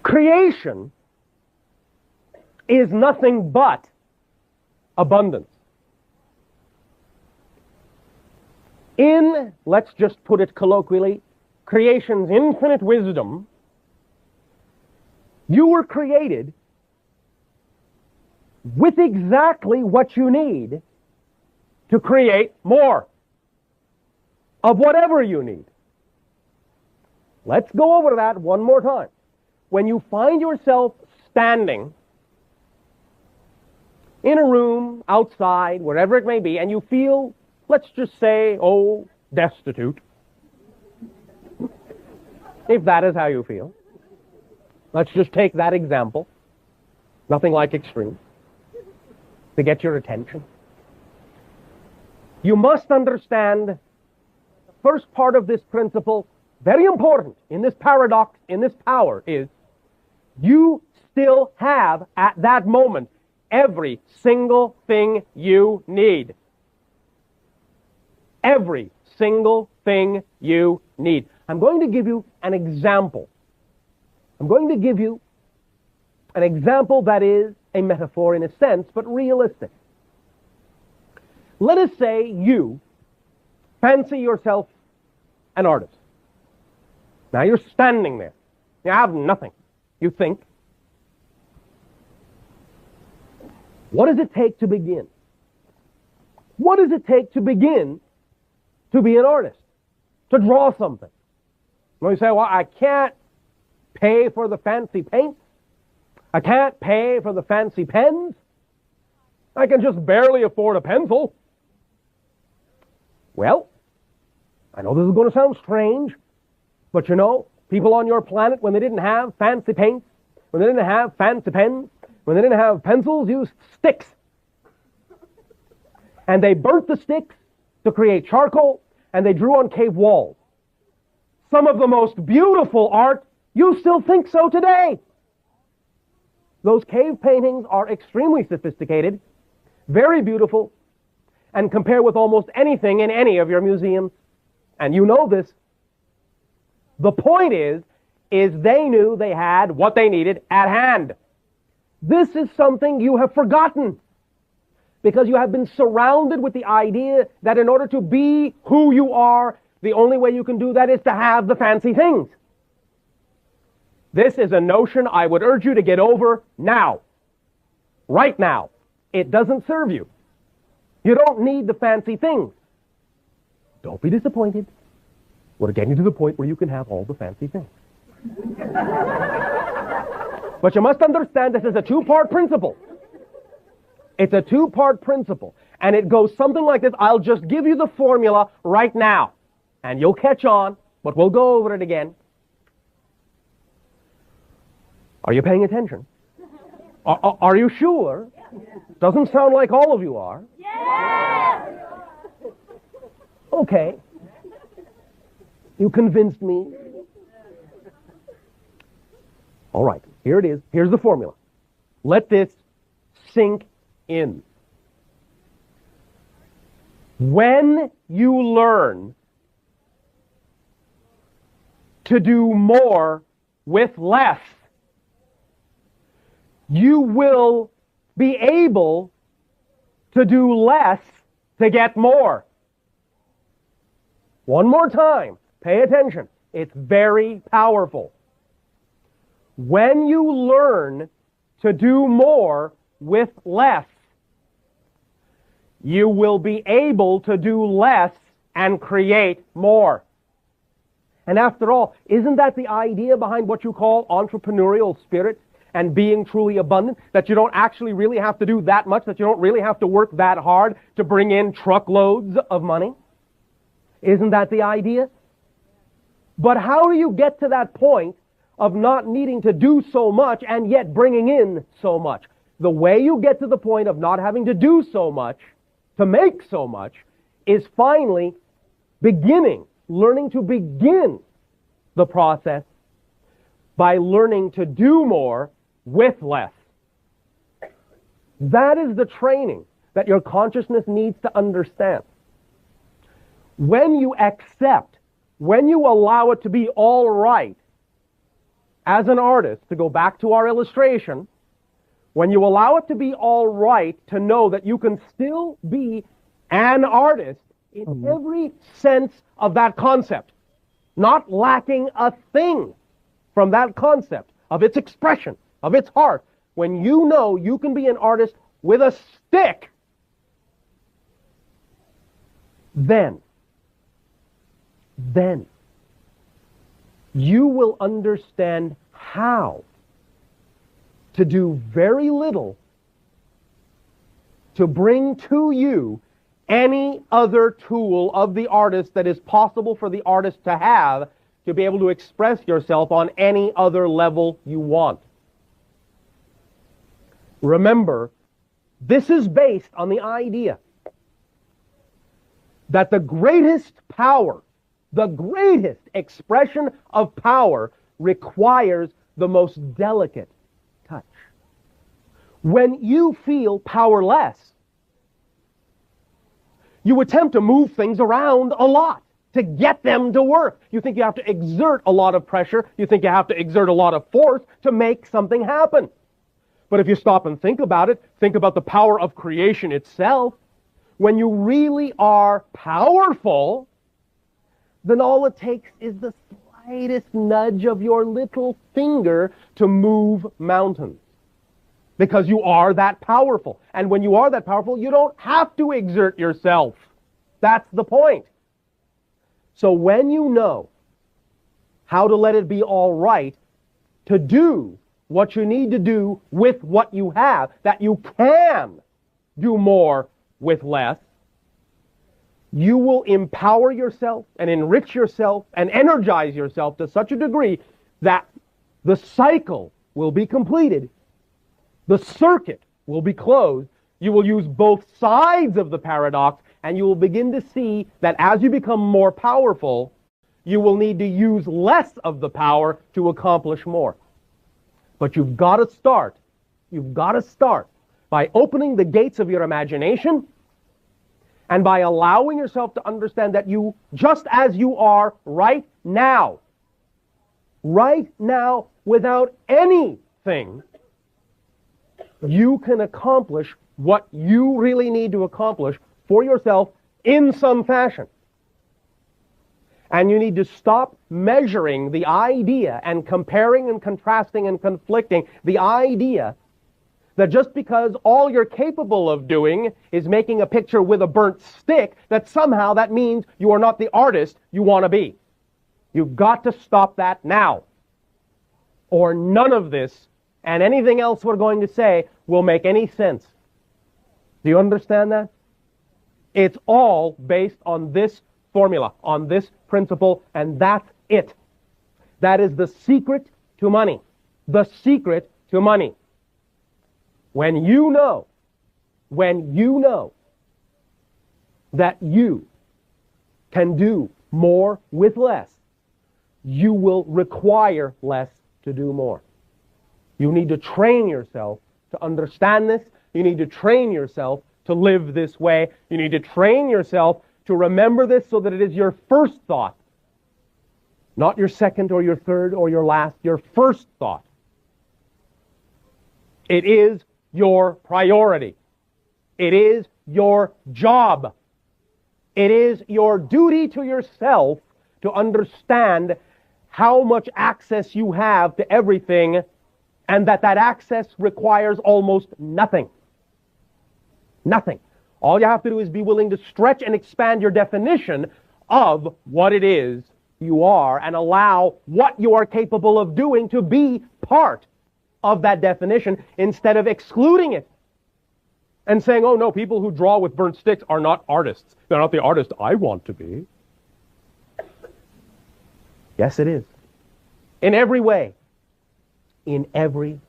Creation is nothing but abundance. In, let's just put it colloquially, creation's infinite wisdom, you were created with exactly what you need to create more of whatever you need. Let's go over that one more time. When you find yourself standing in a room, outside, wherever it may be, and you feel, let's just say, destitute, if that is how you feel, let's just take that example, nothing like extreme, to get your attention. You must understand the first part of this principle, very important in this paradox, in this power, is you still have at that moment every single thing you need. Every single thing you need. I'm going to give you an example. I'm going to give you an example that is a metaphor in a sense, but realistic. Let us say you fancy yourself an artist. Now you're standing there. You have nothing. You think. What does it take to begin? What does it take to begin to be an artist? To draw something? Well, you say, well, I can't pay for the fancy paints. I can't pay for the fancy pens. I can just barely afford a pencil. Well, I know this is going to sound strange, but you know, people on your planet, when they didn't have fancy paints, when they didn't have fancy pens, when they didn't have pencils, used sticks. And they burnt the sticks to create charcoal, and they drew on cave walls. Some of the most beautiful art, you still think so today. Those cave paintings are extremely sophisticated, very beautiful, and compare with almost anything in any of your museums. And you know this. The point is they knew they had what they needed at hand. This is something you have forgotten because you have been surrounded with the idea that in order to be who you are, the only way you can do that is to have the fancy things. This is a notion I would urge you to get over now. Right now. It doesn't serve you. You don't need the fancy things. Don't be disappointed. We're getting to the point where you can have all the fancy things. But you must understand this is a two-part principle. It's a two-part principle. And it goes something like this. I'll just give you the formula right now. And you'll catch on, but we'll go over it again. Are you paying attention? Are you sure? Doesn't sound like all of you are. Yes! Okay. You convinced me. All right, here it is. Here's the formula. Let this sink in. When you learn to do more with less, you will be able to do less to get more. One more time. Pay attention. It's very powerful. When you learn to do more with less, you will be able to do less and create more. And after all, isn't that the idea behind what you call entrepreneurial spirit and being truly abundant? That you don't actually really have to do that much, that you don't really have to work that hard to bring in truckloads of money? Isn't that the idea? But how do you get to that point of not needing to do so much and yet bringing in so much? The way you get to the point of not having to do so much to make so much is finally learning to begin the process by learning to do more with less. That is the training that your consciousness needs to understand. When you accept, when you allow it to be all right as an artist, to go back to our illustration, when you allow it to be all right to know that you can still be an artist in every sense of that concept, not lacking a thing from that concept, of its expression, of its heart, when you know you can be an artist with a stick, then you will understand how to do very little to bring to you any other tool of the artist that is possible for the artist to have to be able to express yourself on any other level you want. Remember, this is based on the idea that the greatest power, the greatest expression of power requires the most delicate touch. When you feel powerless, you attempt to move things around a lot to get them to work. You think you have to exert a lot of pressure. You think you have to exert a lot of force to make something happen. But if you stop and think about it, think about the power of creation itself. When you really are powerful, then all it takes is the slightest nudge of your little finger to move mountains. Because you are that powerful. And when you are that powerful, you don't have to exert yourself. That's the point. So when you know how to let it be all right to do what you need to do with what you have, that you can do more with less, you will empower yourself and enrich yourself and energize yourself to such a degree that the cycle will be completed. The circuit will be closed. You will use both sides of the paradox, and you will begin to see that as you become more powerful, you will need to use less of the power to accomplish more. But you've got to start. You've got to start by opening the gates of your imagination and by allowing yourself to understand that you, just as you are right now, without anything, you can accomplish what you really need to accomplish for yourself in some fashion. And you need to stop measuring the idea and comparing and contrasting and conflicting the idea that just because all you're capable of doing is making a picture with a burnt stick, that somehow that means you are not the artist you want to be. You've got to stop that now. Or none of this and anything else we're going to say will make any sense. Do you understand that? It's all based on this formula, on this principle, and that's it. That is the secret to money. The secret to money. When you know that you can do more with less, you will require less to do more. You need to train yourself to understand this. You need to train yourself to live this way. You need to train yourself to remember this so that it is your first thought. Not your second or your third or your last, your first thought. It is your priority. It is your job. It is your duty to yourself to understand how much access you have to everything, and that access requires almost nothing. Nothing. All you have to do is be willing to stretch and expand your definition of what it is you are and allow what you are capable of doing to be part of that definition instead of excluding it and saying, oh no, people who draw with burnt sticks are not artists. They're not the artist I want to be. Yes, it is. In every way. In every